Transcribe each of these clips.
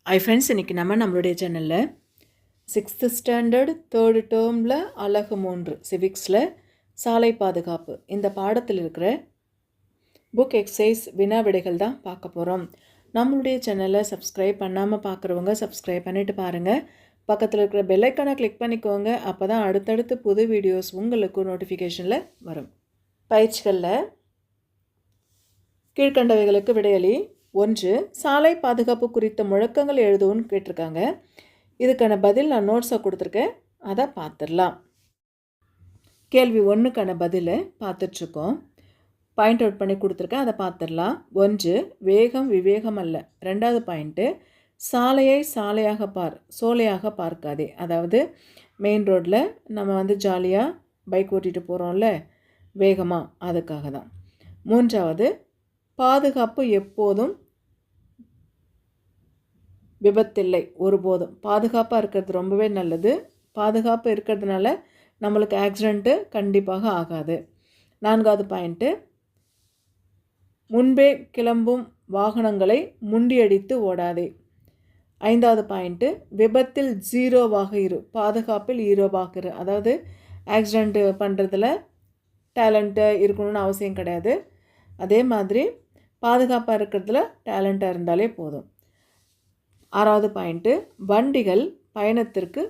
ஐ friends, இன்றைக்கி நம்மளுடைய சேனலில் 6th ஸ்டாண்டர்ட் 3rd டேர்மில் அலகு 3 சிவிக்ஸில் சாலை பாதுகாப்பு இந்த பாடத்தில் இருக்கிற புக் எக்ஸசைஸ் வினா விடைகள் தான் பார்க்க போகிறோம். நம்மளுடைய சேனலை சப்ஸ்கிரைப் பண்ணாமல் பார்க்குறவங்க சப்ஸ்கிரைப் பண்ணிவிட்டு பாருங்கள். பக்கத்தில் இருக்கிற பெல்லைக்கானை கிளிக் பண்ணிக்கோங்க. அப்போ தான் அடுத்தடுத்து புது வீடியோஸ் உங்களுக்கு நோட்டிஃபிகேஷனில் வரும். பயிற்சிகளில் கீழ்கண்டவைகளுக்கு விடையளி. 1. சாலை பாதுகாப்பு குறித்த முழக்கங்கள் எழுதுவோன்னு கேட்டிருக்காங்க. இதுக்கான பதில் நான் நோட்ஸை கொடுத்துருக்கேன், அதை பார்த்துடலாம். கேள்வி 1க்கான பதிலை பார்த்துட்ருக்கோம். பாயிண்ட் அவுட் பண்ணி கொடுத்துருக்கேன், அதை பார்த்துடலாம். 1. வேகம் விவேகம் அல்ல. 2வது பாயிண்ட்டு, சாலையை சாலையாக சோலையாக பார்க்காதே. அதாவது மெயின் ரோட்டில் நம்ம ஜாலியாக பைக் ஓட்டிகிட்டு போகிறோம்ல வேகமாக, அதுக்காக தான். 3வது, பாதுகாப்பு எப்போதும் விபத்தில்லை, ஒருபோதும். பாதுகாப்பாக இருக்கிறது ரொம்பவே நல்லது. பாதுகாப்பு இருக்கிறதுனால நம்மளுக்கு ஆக்சிடெண்ட்டு கண்டிப்பாக ஆகாது. 4வது பாயிண்ட்டு, முன்பே கிளம்பும் வாகனங்களை முண்டியடித்து ஓடாதே. 5வது பாயிண்ட்டு, விபத்தில் 0வாக இரு, பாதுகாப்பில் 0வாக இரு. அதாவது ஆக்சிடெண்ட்டு பண்ணுறதுல டேலண்ட்டு இருக்கணும்னு அவசியம் கிடையாது. அதே மாதிரி பாதுகாப்பாக இருக்கிறதுல டேலண்ட்டாக இருந்தாலே போதும். 6வது பாயிண்ட்டு, வண்டிகள் பயணத்திற்கு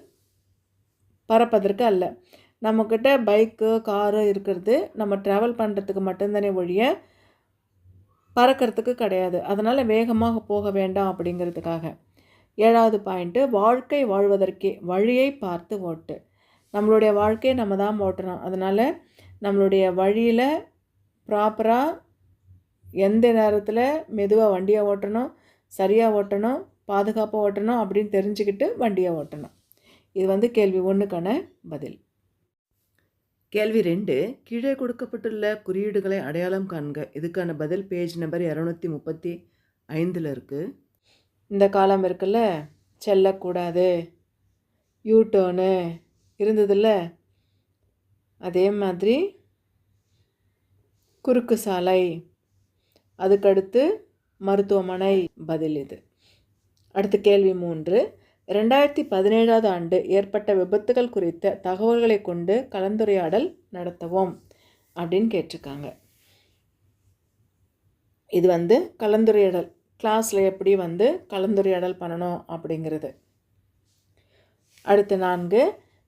பறப்பதற்கு அல்ல. நம்மக்கிட்ட பைக்கு காரு இருக்கிறது நம்ம ட்ராவல் பண்ணுறதுக்கு மட்டும்தானே ஒழிய பறக்கிறதுக்கு கிடையாது. அதனால் வேகமாக போக வேண்டாம் அப்படிங்கிறதுக்காக. 7வது பாயிண்ட்டு, வாழ்க்கை வாழ்வதற்கே வழியை பார்த்து ஓட்டு. நம்மளுடைய வாழ்க்கையை நம்ம தான் ஓட்டணும். அதனால் நம்மளுடைய வழியில் ப்ராப்பராக எந்த நேரத்தில் மெதுவாக வண்டியை ஓட்டணும், சரியாக ஓட்டணும், பாதுகாப்பாக ஓட்டணும் அப்படின்னு தெரிஞ்சுக்கிட்டு வண்டியை ஓட்டணும். இது கேள்வி 1க்கான பதில். கேள்வி 2, கீழே கொடுக்கப்பட்டுள்ள குறியீடுகளை அடையாளம் காண்க. இதுக்கான பதில் பேஜ் நம்பர் 235 இருக்குது. இந்த காலம் இருக்குல்ல, செல்லக்கூடாது, யூடர்னு இருந்ததில்ல, அதே மாதிரி குறுக்கு சாலை, அதுக்கடுத்து மருத்துவமனை, பதில் இது. அடுத்து கேள்வி 3, 2017 ஆண்டு ஏற்பட்ட விபத்துகள் குறித்த தகவல்களை கொண்டு கலந்துரையாடல் நடத்தவும் அப்படின்னு கேட்டிருக்காங்க. இது கலந்துரையாடல், கிளாஸில் எப்படி கலந்துரையாடல் பண்ணணும் அப்படிங்கிறது. அடுத்து 4,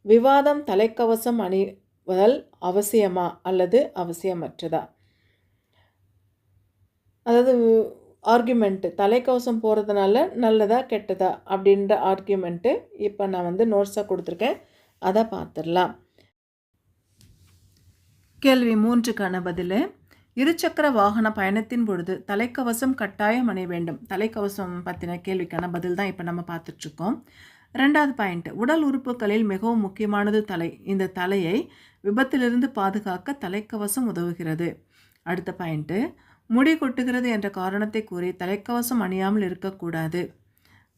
விவாதம் தலைக்கவசம் அணிவதல் அவசியமா அல்லது அவசியமற்றதா. அதாவது ஆர்கியூமெண்ட்டு, தலைக்கவசம் போகிறதுனால நல்லதா கெட்டதா அப்படின்ற ஆர்கியூமெண்ட்டு இப்போ நான் நோட்ஸாக கொடுத்துருக்கேன், அதை பார்த்துடலாம். கேள்வி 3க்கான பதில், இருசக்கர வாகன பயணத்தின் பொழுது தலைக்கவசம் கட்டாயம் அணிய வேண்டும். தலைக்கவசம் பற்றின கேள்விக்கான பதில் தான் இப்போ நம்ம பார்த்துட்ருக்கோம். 2வது பாயிண்ட், உடல் உறுப்புகளில் மிகவும் முக்கியமானது தலை. இந்த தலையை விபத்திலிருந்து பாதுகாக்க தலைக்கவசம் உதவுகிறது. அடுத்த பாயிண்ட்டு, முடி கொட்டுகிறது என்ற காரணத்தை கூறி தலைக்கவசம் அணியாமல் இருக்கக்கூடாது.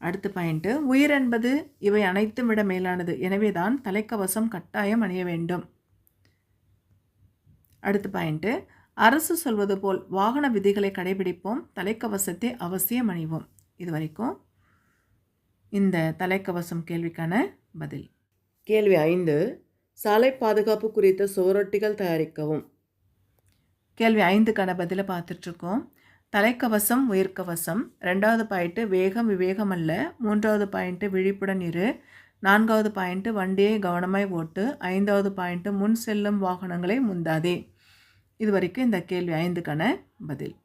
அடுத்த பாயிண்ட்டு, உயிர் என்பது இவை அனைத்தும் விட மேலானது, எனவே தான் தலைக்கவசம் கட்டாயம் அணிய வேண்டும். அடுத்த பாயிண்ட்டு, அரசு சொல்வது போல் வாகன விதிகளை கடைபிடிப்போம், தலைக்கவசத்தை அவசியம் அணிவோம். இது வரைக்கும் இந்த தலைக்கவசம் கேள்விக்கான பதில். கேள்வி 5, சாலை பாதுகாப்பு குறித்த சுவரொட்டிகள் தயாரிக்கவும். கேள்வி 5க்கான பதிலை பார்த்துட்ருக்கோம். தலைக்கவசம் உயிர்க்கவசம். 2வது பாயிண்ட்டு, வேகம் விவேகம் அல்ல. 3வது பாயிண்ட்டு, விழிப்புடன் இரு. 4வது பாயிண்ட்டு, வண்டியை கவனமாய் ஓட்டு. 5வது பாயிண்ட்டு, முன் செல்லும் வாகனங்களை முந்தாதே. இது வரைக்கும் இந்த கேள்வி 5க்கான பதில்.